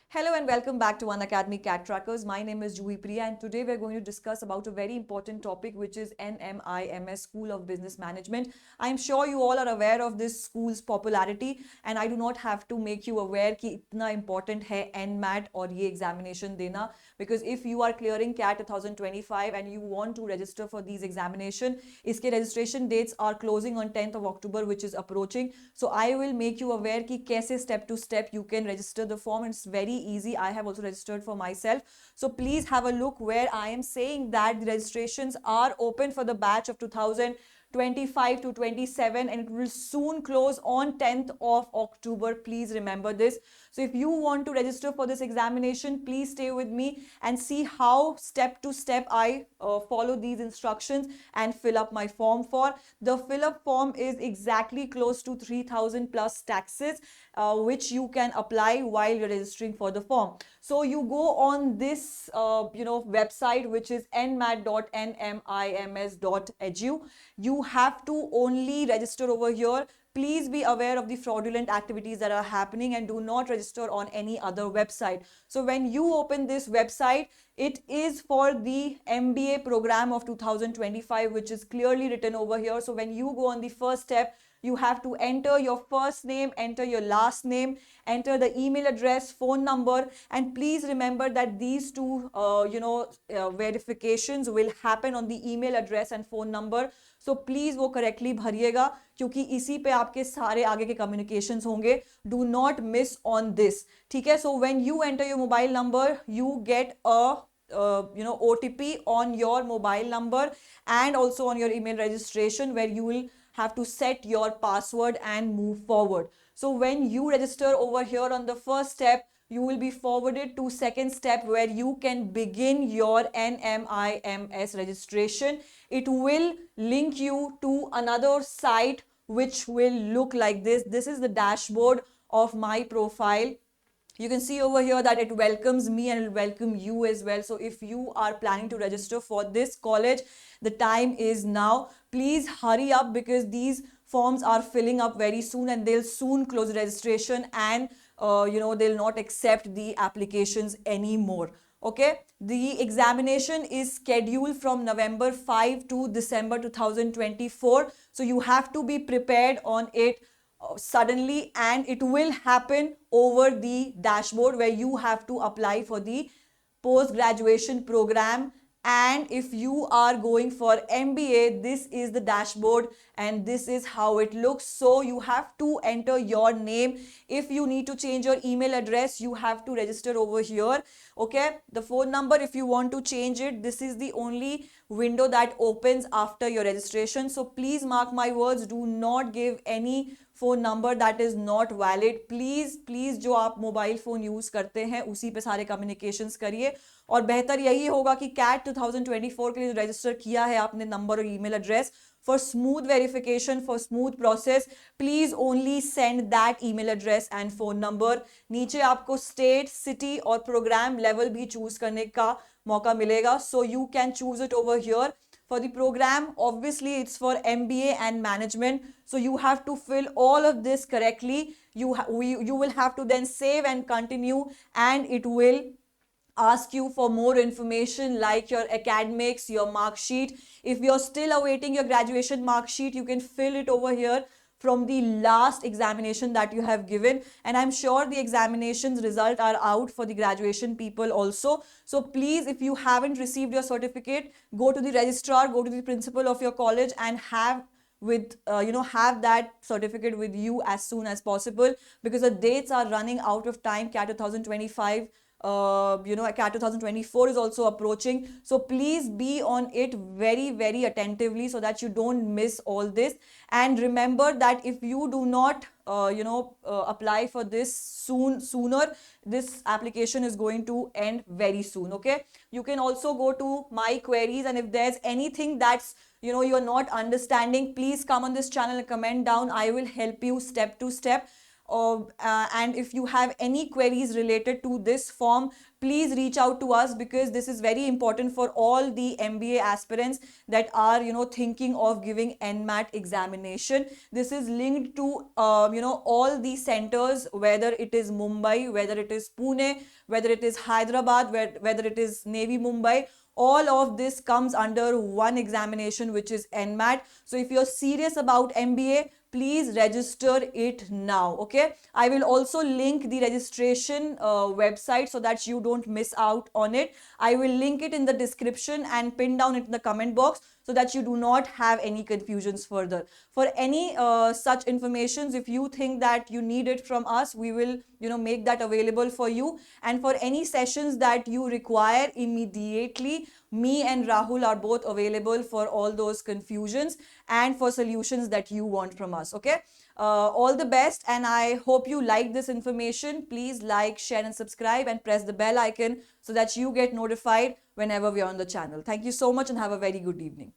Hello and welcome back to One Academy Cat Trackers. My name is Juhi Priya and today we're going to discuss about a very important topic which is NMIMS School of Business Management. I'm sure you all are aware of this school's popularity and I do not have to make you aware कि इतना important है NMAT और ये examination देना, because if you are clearing CAT 2025 and you want to register for these examination, इसके registration dates are closing on 10th of October which is approaching. So I will make you aware कि कैसे step to step you can register the form. It's very easy. I have also registered for myself. So please have a look where I am saying that the registrations are open for the batch of 2025 to 27 and it will soon close on 10th of October. Please remember this. So if you want to register for this examination, please stay with me and see how step to step I follow these instructions and fill up my form for. The fill up form is exactly close to 3000 plus taxes which you can apply while you're registering for the form. So you go on this website which is nmat.nmims.edu. You have to only register over here. Please be aware of the fraudulent activities that are happening and do not register on any other website. So when you open this website, it is for the MBA program of 2025, which is clearly written over here. So when you go on the first step, you have to enter your first name, enter your last name, enter the email address, phone number, and please remember that these two verifications will happen on the email address and phone number. So please वो correctly भरिएगा क्योंकि इसी पे आपके सारे आगे के communications होंगे. Do not miss on this. ठीक है. So when you enter your mobile number you get a OTP on your mobile number and also on your email registration where you will have to set your password and move forward. So when you register over here on the first step, you will be forwarded to second step where you can begin your NMIMS registration. It will link you to another site which will look like this. This is the dashboard of my profile. You can see over here that it welcomes me and it will welcome you as well. So if you are planning to register for this college, the time is now. Please hurry up because these forms are filling up very soon and they'll soon close registration and they'll not accept the applications anymore. Okay, the examination is scheduled from November 5 to December 2024. So you have to be prepared on it suddenly and it will happen over the dashboard where you have to apply for the post graduation program. And if you are going for MBA, this is the dashboard and this is how it looks. So you have to enter your name. If you need to change your email address, you have to register over here. Okay, the phone number, if you want to change it, this is the only window that opens after your registration. So please mark my words, do not give any phone number that is not valid. Please जो आप mobile phone use करते हैं उसी पे सारे communications करिए और बेहतर यही होगा कि कैट 2024 के लिए रजिस्टर किया है आपने नंबर और email address, for smooth verification, for smooth process, please only send that email address and phone number. नीचे आपको state, city और program level भी choose करने का मौका मिलेगा. So you can choose it over here. For the program, obviously it's for MBA and management. So you have to fill all of this correctly. You will have to then save and continue and it will ask you for more information like your academics, your mark sheet. If you're still awaiting your graduation mark sheet, you can fill it over here from the last examination that you have given, and I'm sure the examinations result are out for the graduation people also. So please, if you haven't received your certificate, go to the registrar, go to the principal of your college and have have that certificate with you as soon as possible because the dates are running out of time. CAT 2025 CAT 2024 is also approaching. So please be on it very, very attentively so that you don't miss all this. And remember that if you do not, apply for this sooner, this application is going to end very soon. Okay. You can also go to my queries and if there's anything that's you're not understanding, please come on this channel and comment down. I will help you step to step. and if you have any queries related to this form, please reach out to us, because this is very important for all the MBA aspirants that are thinking of giving NMAT examination. This is linked to all the centers, whether it is Mumbai, whether it is Pune, whether it is Hyderabad, whether it is Navy Mumbai. All of this comes under one examination, which is NMAT. So if you're serious about MBA, please register it now. Okay, I will also link the registration website so that you don't miss out on it. I will link it in the description and pin down it in the comment box, so that you do not have any confusions further. For any such informations, if you think that you need it from us, we will make that available for you. And for any sessions that you require immediately, me and Rahul are both available for all those confusions and for solutions that you want from us. Okay, all the best, and I hope you like this information. Please like, share and subscribe, and press the bell icon so that you get notified whenever we are on the channel. Thank you so much and have a very good evening.